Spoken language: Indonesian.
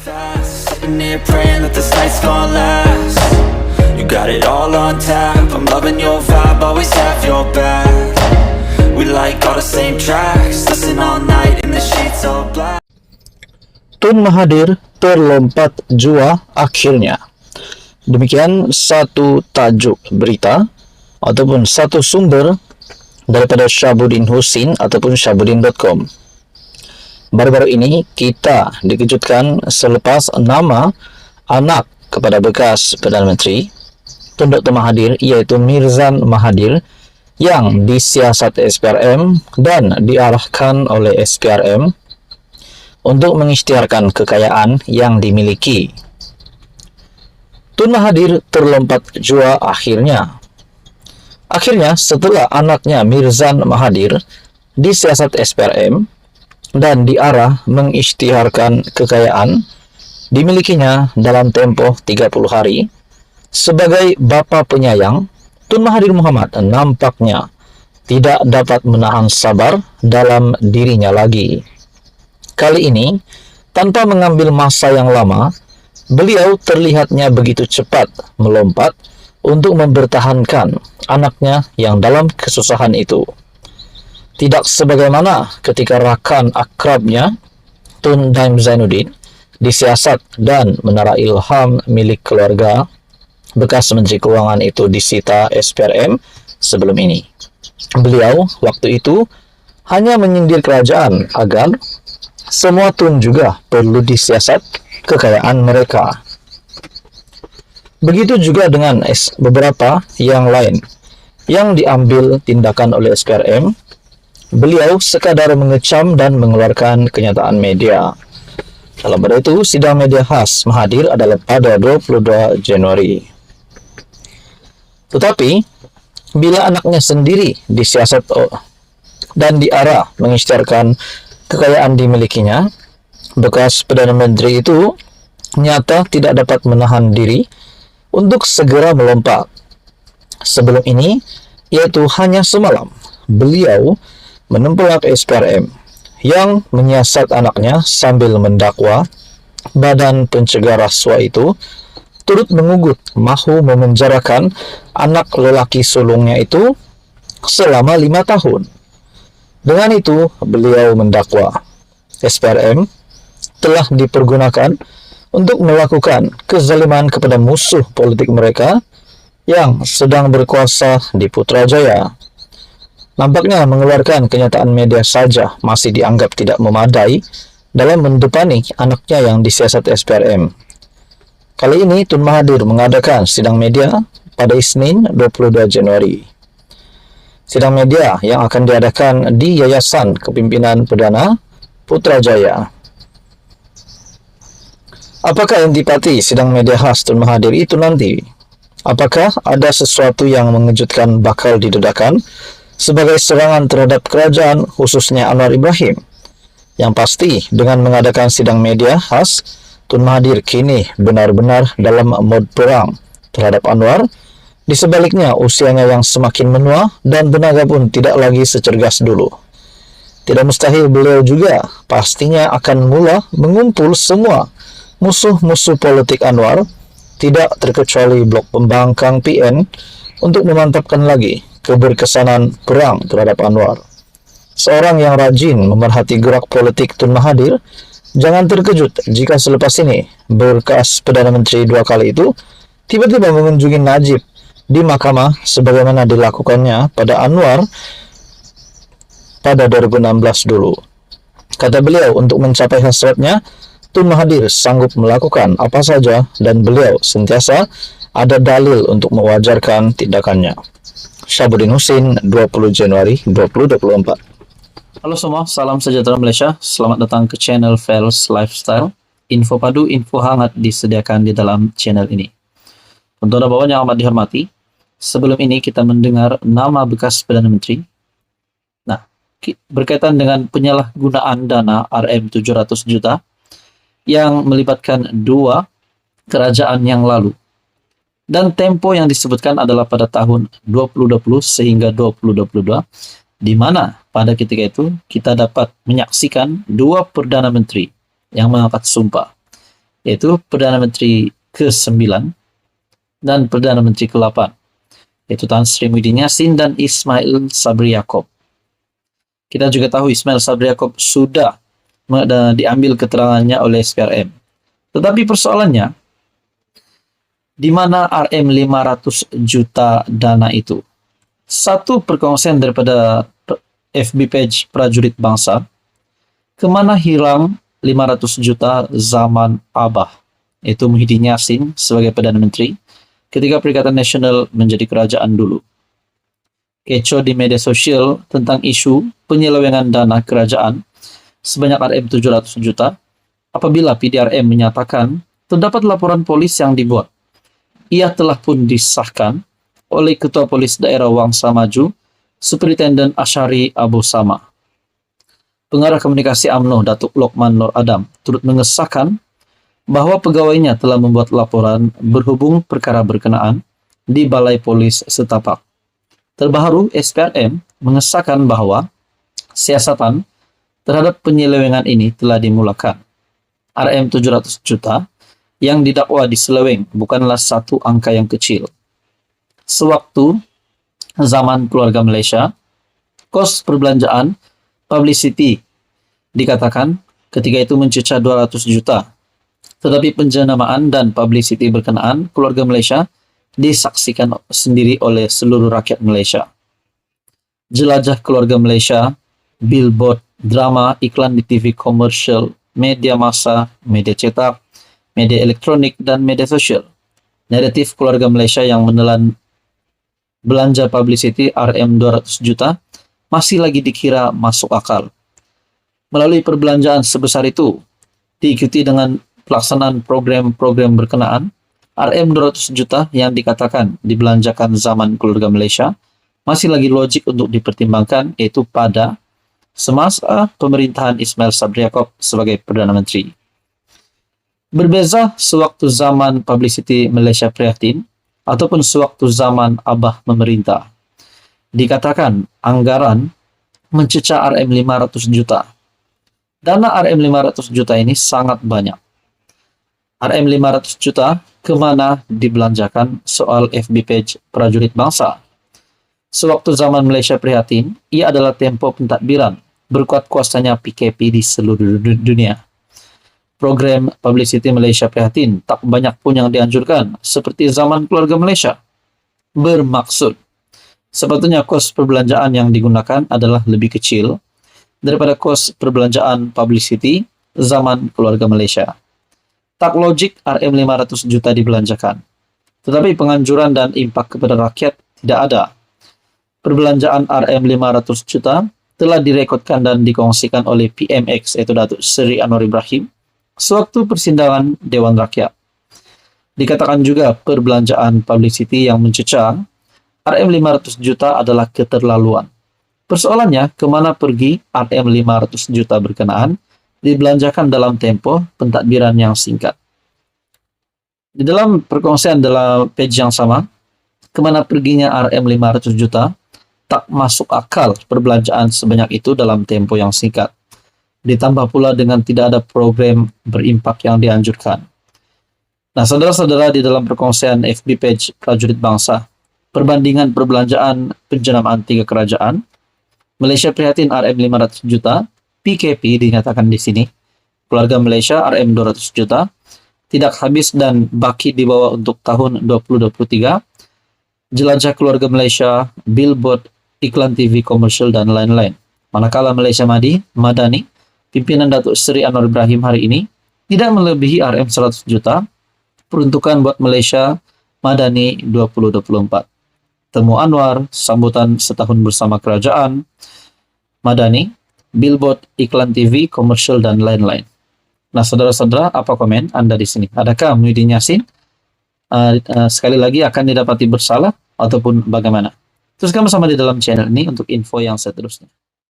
fast, sitting here praying that this night's gonna last. You got it all on tap, I'm loving your vibe, always have your back. We like all the same tracks, listen all night in the sheets all black. Tun Mahathir terlompat jua akhirnya. Demikian satu tajuk berita ataupun satu sumber daripada Syahabuddin Husin ataupun syahabuddin.com. Baru-baru ini kita dikejutkan selepas nama anak kepada bekas Perdana Menteri Tun Dr. Mahathir, iaitu Mirzan Mahathir, yang disiasat SPRM dan diarahkan oleh SPRM untuk mengisytiharkan kekayaan yang dimiliki. Tun Mahathir terlompat jua akhirnya. Akhirnya, setelah anaknya Mirzan Mahathir disiasat SPRM dan diarah mengisytiharkan kekayaan dimilikinya dalam tempoh 30 hari, sebagai bapa penyayang, Tun Mahathir Mohamad nampaknya tidak dapat menahan sabar dalam dirinya lagi. Kali ini, tanpa mengambil masa yang lama, beliau terlihatnya begitu cepat melompat untuk mempertahankan anaknya yang dalam kesusahan itu. Tidak sebagaimana ketika rakan akrabnya Tun Daim Zainuddin disiasat dan menara ilham milik keluarga bekas Menteri Keuangan itu disita SPRM sebelum ini. Beliau waktu itu hanya menyindir kerajaan agar semua Tun juga perlu disiasat kekayaan mereka. Begitu juga dengan beberapa yang lain yang diambil tindakan oleh SPRM. Beliau sekadar mengecam dan mengeluarkan kenyataan media. Dalam pada itu, sidang media khas Mahathir adalah pada 22 Januari. Tetapi, bila anaknya sendiri disiasat dan diarah mengisytiharkan kekayaan dimilikinya, bekas Perdana Menteri itu nyata tidak dapat menahan diri untuk segera melompat. Sebelum ini, yaitu hanya semalam, beliau menempelak SPRM yang menyiasat anaknya sambil mendakwa Badan Pencegah Rasuah itu turut mengugut mahu memenjarakan anak lelaki sulungnya itu selama 5 tahun. Dengan itu, beliau mendakwa SPRM telah dipergunakan untuk melakukan kezaliman kepada musuh politik mereka yang sedang berkuasa di Putrajaya. Nampaknya mengeluarkan kenyataan media saja masih dianggap tidak memadai dalam mendepani anaknya yang disiasat SPRM. Kali ini Tun Mahathir mengadakan sidang media pada Isnin 22 Januari. Sidang media yang akan diadakan di Yayasan Kepimpinan Perdana Putrajaya. Apakah intipati sidang media khas Tun Mahathir itu nanti? Apakah ada sesuatu yang mengejutkan bakal didedakan sebagai serangan terhadap kerajaan, khususnya Anwar Ibrahim? Yang pasti, dengan mengadakan sidang media khas, Tun Mahathir kini benar-benar dalam mod perang terhadap Anwar. Di sebaliknya, usianya yang semakin menua dan tenaga pun tidak lagi secergas dulu. Tidak mustahil beliau juga pastinya akan mula mengumpul semua musuh-musuh politik Anwar, tidak terkecuali blok pembangkang PN, untuk memantapkan lagi keberkesanan perang terhadap Anwar. Seorang yang rajin memerhati gerak politik Tun Mahathir, jangan terkejut jika selepas ini bekas Perdana Menteri 2 kali itu tiba-tiba mengunjungi Najib di mahkamah sebagaimana dilakukannya pada Anwar pada 2016 dulu. Kata beliau, untuk mencapai hasratnya, Tun Mahathir sanggup melakukan apa saja dan beliau sentiasa ada dalil untuk mewajarkan tindakannya. Syahabuddin Husin, 20 Januari 2024. Halo semua, salam sejahtera Malaysia. Selamat datang ke channel Fels Lifestyle. Info padu, info hangat disediakan di dalam channel ini. Untuk bawahan yang amat dihormati, sebelum ini kita mendengar nama bekas Perdana Menteri. Nah, berkaitan dengan penyalahgunaan dana RM700 juta yang melibatkan 2 kerajaan yang lalu. Dan tempo yang disebutkan adalah pada tahun 2020 sehingga 2022, di mana pada ketika itu kita dapat menyaksikan 2 Perdana Menteri yang mengangkat sumpah, yaitu Perdana Menteri ke-9 dan Perdana Menteri ke-8, yaitu Tan Sri Muhyiddin Yassin dan Ismail Sabri Yaakob. Kita juga tahu Ismail Sabri Yaakob sudah diambil keterangannya oleh SPRM. Tetapi persoalannya, di mana RM 500 juta dana itu? Satu perkongsian daripada FB page Prajurit Bangsa, kemana hilang 500 juta zaman Abah, yaitu Muhyiddin Yassin sebagai Perdana Menteri, ketika Perikatan Nasional menjadi kerajaan dulu. Kecoh di media sosial tentang isu penyelewengan dana kerajaan sebanyak RM 700 juta, apabila PDRM menyatakan terdapat laporan polis yang dibuat. Ia telah pun disahkan oleh Ketua Polis Daerah Wangsa Maju, Superintenden Asyari Abu Sama. Pengarah Komunikasi UMNO Datuk Lokman Nur Adam turut mengesahkan bahwa pegawainya telah membuat laporan berhubung perkara berkenaan di Balai Polis Setapak. Terbaru, SPRM mengesahkan bahwa siasatan terhadap penyelewengan ini telah dimulakan. RM 700 juta yang didakwa diseleweng bukanlah satu angka yang kecil. Sewaktu zaman keluarga Malaysia, kos perbelanjaan publicity dikatakan ketika itu mencecah 200 juta. Tetapi penjenamaan dan publicity berkenaan keluarga Malaysia disaksikan sendiri oleh seluruh rakyat Malaysia. Jelajah keluarga Malaysia, billboard, drama, iklan di TV komersial, media massa, media cetak, media elektronik, dan media sosial. Naratif keluarga Malaysia yang menelan belanja publicity RM 200 juta masih lagi dikira masuk akal. Melalui perbelanjaan sebesar itu, diikuti dengan pelaksanaan program-program berkenaan, RM 200 juta yang dikatakan dibelanjakan zaman keluarga Malaysia masih lagi logik untuk dipertimbangkan, yaitu pada semasa pemerintahan Ismail Sabri Yaakob sebagai Perdana Menteri. Berbeza sewaktu zaman publicity Malaysia Prihatin ataupun sewaktu zaman Abah memerintah. Dikatakan anggaran mencecah RM 500 juta. Dana RM 500 juta ini sangat banyak. RM 500 juta kemana dibelanjakan soal FB page Prajurit Bangsa. Sewaktu zaman Malaysia Prihatin, ia adalah tempo pentadbiran berkuat kuasanya PKP di seluruh dunia. Program publicity Malaysia Prihatin tak banyak pun yang dianjurkan seperti zaman keluarga Malaysia. Bermaksud, sebetulnya kos perbelanjaan yang digunakan adalah lebih kecil daripada kos perbelanjaan publicity zaman keluarga Malaysia. Tak logik RM 500 juta dibelanjakan. Tetapi penganjuran dan impak kepada rakyat tidak ada. Perbelanjaan RM 500 juta telah direkodkan dan dikongsikan oleh PMX, yaitu Datuk Seri Anwar Ibrahim, sewaktu persidangan Dewan Rakyat. Dikatakan juga perbelanjaan publicity yang mencecah RM 500 juta adalah keterlaluan. Persoalannya, kemana pergi RM 500 juta berkenaan dibelanjakan dalam tempo pentadbiran yang singkat. Di dalam perkongsian dalam page yang sama, kemana perginya RM 500 juta, tak masuk akal perbelanjaan sebanyak itu dalam tempo yang singkat. Ditambah pula dengan tidak ada program berimpak yang dianjurkan. Nah, saudara-saudara, di dalam perkongsian FB page Prajurit Bangsa, perbandingan perbelanjaan penjenamaan 3 kerajaan, Malaysia Prihatin RM 500 juta, PKP dinyatakan di sini, keluarga Malaysia RM 200 juta, tidak habis dan baki dibawa untuk tahun 2023, jelajah keluarga Malaysia, billboard, iklan TV komersial, dan lain-lain. Manakala Malaysia Madani, pimpinan Datuk Seri Anwar Ibrahim hari ini, tidak melebihi RM 100 juta, peruntukan buat Malaysia Madani 2024. Temu Anwar, sambutan setahun bersama kerajaan, Madani, billboard, iklan TV, komersial, dan lain-lain. Nah, saudara-saudara, apa komen Anda di sini? Adakah Muhyiddin Yassin sekali lagi akan didapati bersalah ataupun bagaimana? Teruskan bersama di dalam channel ini untuk info yang seterusnya.